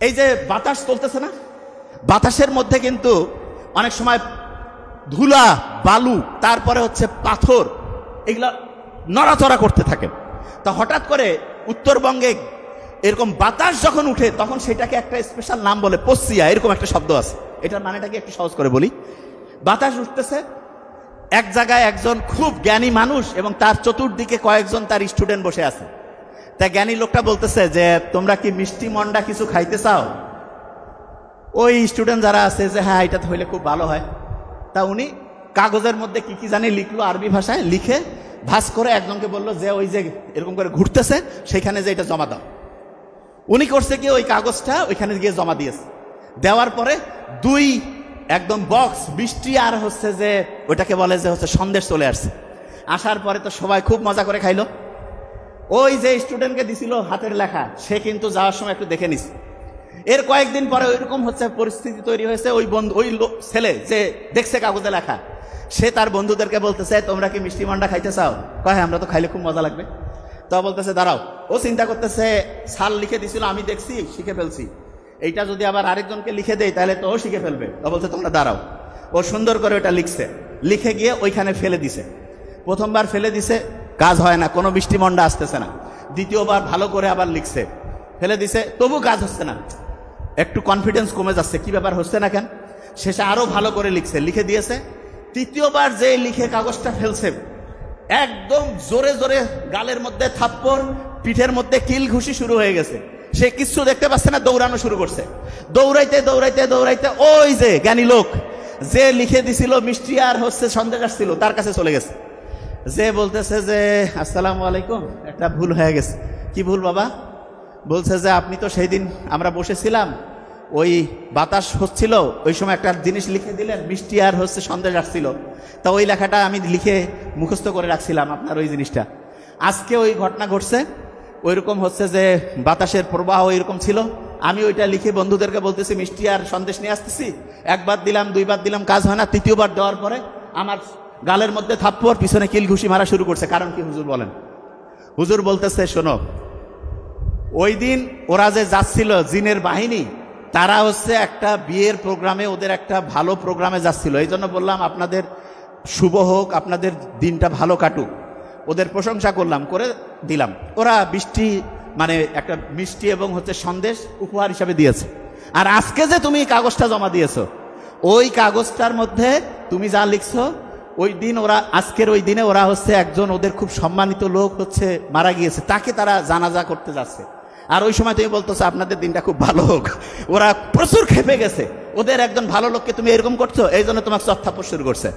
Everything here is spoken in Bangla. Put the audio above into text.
এই যে বাতাস চলতেছে না, বাতাসের মধ্যে কিন্তু অনেক সময় ধুলা, বালু, তারপরে হচ্ছে পাথর, এগুলা নড়াচড়া করতে থাকে। তা হঠাৎ করে উত্তরবঙ্গে এরকম বাতাস যখন উঠে তখন সেটাকে একটা স্পেশাল নাম বলে, পসিয়া, এরকম একটা শব্দ আছে। এটার মানেটাকে একটু সহজ করে বলি। বাতাস উঠতেছে, এক জায়গায় একজন খুব জ্ঞানী মানুষ এবং তার চতুর্দিকে কয়েকজন তার স্টুডেন্ট বসে আছে। তা জ্ঞানী লোকটা বলতেছে যে তোমরা কি মিষ্টি মন্ডা কিছু খাইতে চাও? ওই স্টুডেন্ট যারা আছে যে হ্যাঁ এটা হইলে খুব ভালো হয়। তা উনি কাগজের মধ্যে কি কি জানি লিখলো, আরবি ভাষায় লিখে ভাঁজ করে একজনকে বললো যে ওই যে এরকম করে ঘুরতেছে সেখানে যে এটা জমা দাও। উনি করছে কি ওই কাগজটা ওইখানে গিয়ে জমা দিয়েছে। দেওয়ার পরে দুই একদম বক্স মিষ্টি আর হচ্ছে যে ওইটাকে বলে যে হচ্ছে সন্দেশ চলে আসছে। আসার পরে তো সবাই খুব মজা করে খাইলো। ওই যে স্টুডেন্টকে দিছিল হাতের লেখা, সে কিন্তু যাওয়ার সময় একটু দেখে নিছে। এর কয়েকদিন পরে ওইরকম হচ্ছে পরিস্থিতি তৈরি হয়েছে, ওই বন্ধু ওই ছেলে যে দেখছে কাগজে লেখা, সে তার বন্ধুদেরকে বলতেছে তোমরা কি মিষ্টি মন্ডা খাইতে চাও? কয় হ্যাঁ আমরা তো খাইলে খুব মজা লাগবে। তো বলতেছে দাঁড়াও, ও চিন্তা করতেছে সাল লিখে দিছিল, আমি দেখছি শিখে ফেলছি, এইটা যদি আবার আরেকজনকে লিখে দেয় তাহলে তো ও শিখে ফেলবে। তো বলছে তোমরা দাঁড়াও। ও সুন্দর করে ওটা লিখছে, লিখে গিয়ে ওইখানে ফেলে দিছে। প্রথমবার ফেলে দিছে, কাজ হয় না, কোনো মিষ্টি মন্ডা আসতেছে না। দ্বিতীয়বার ভালো করে আবার লিখছে, ফেলে দিছে, তবু কাজ হচ্ছে না। একটু কনফিডেন্স কমে যাচ্ছে, কি ব্যাপার হচ্ছে না কেন? শেষে আরো ভালো করে লিখছে, লিখে দিয়েছে। তৃতীয়বার যে লিখে কাগজটা ফেলছে, একদম জোরে জোরে গালের মধ্যে থাপ্পড়, পিঠের মধ্যে কিল ঘুষি শুরু হয়ে গেছে। সে কিচ্ছু দেখতে পাচ্ছে না, দৌড়ানো শুরু করছে। দৌড়াইতে দৌড়াইতে দৌড়াইতে ওই যে জ্ঞানী লোক যে লিখে দিছিল মিষ্টি আর হচ্ছে সন্দেশ আসছিল তার কাছে চলে গেছে। যে বলতেছে যে আসসালামু আলাইকুম, একটা ভুল হয়ে গেছে। কি ভুল বাবা? বলছে যে আপনি তো সেই দিন আমরা বসেছিলাম, ওই বাতাস হচ্ছিল, ওই সময় একটা জিনিস লিখে দিলেন মিষ্টি আর হচ্ছে সন্দেশ আসছিল। তা ওই লেখাটা আমি লিখে মুখস্থ করে রাখছিলাম আপনার ওই জিনিসটা। আজকে ওই ঘটনা ঘটছে, ওইরকম হচ্ছে যে বাতাসের প্রবাহ এরকম ছিল, আমি ওইটা লিখে বন্ধুদেরকে বলতেছি মিষ্টি আর সন্দেশ নিয়ে আসতেছি। একবার দিলাম, দুইবার দিলাম, কাজ হয় না। তৃতীয়বার দেওয়ার পরে আমার গালের মধ্যে থাপ্পড়, পিছনে কিল ঘুষি মারা শুরু করছে। কারণ কি হুজুর বলেন? হুজুর বলতেছে শোনো, ওই দিন ওরা যে যাচ্ছিল জিনের বাহিনী, তারা হচ্ছে একটা বিয়ের প্রোগ্রামে, ওদের একটা ভালো প্রোগ্রামে যাচ্ছিল। এই জন্য বললাম আপনাদের শুভ হোক, আপনাদের দিনটা ভালো কাটুক। ওদের প্রশংসা করলাম, করে দিলাম। ওরা বৃষ্টি মানে একটা মিষ্টি এবং হচ্ছে সন্দেশ উপহার হিসাবে দিয়েছে। আর আজকে যে তুমি কাগজটা জমা দিয়েছো, ওই কাগজটার মধ্যে তুমি যা লিখছো, ওই দিন ওরা আজকের ওই দিনে ওরা হচ্ছে একজন ওদের খুব সম্মানিত লোক হচ্ছে মারা গিয়েছে, তাকে তারা জানাজা করতে যাচ্ছে। আর ওই সময় তুমি বলতেছো আপনাদের দিনটা খুব ভালো হোক। ওরা প্রচুর খেপে গেছে, ওদের একজন ভালো লোককে তুমি এরকম করছো, এই জন্য তোমাকে চত্থাপ্পড় শুরু করছে।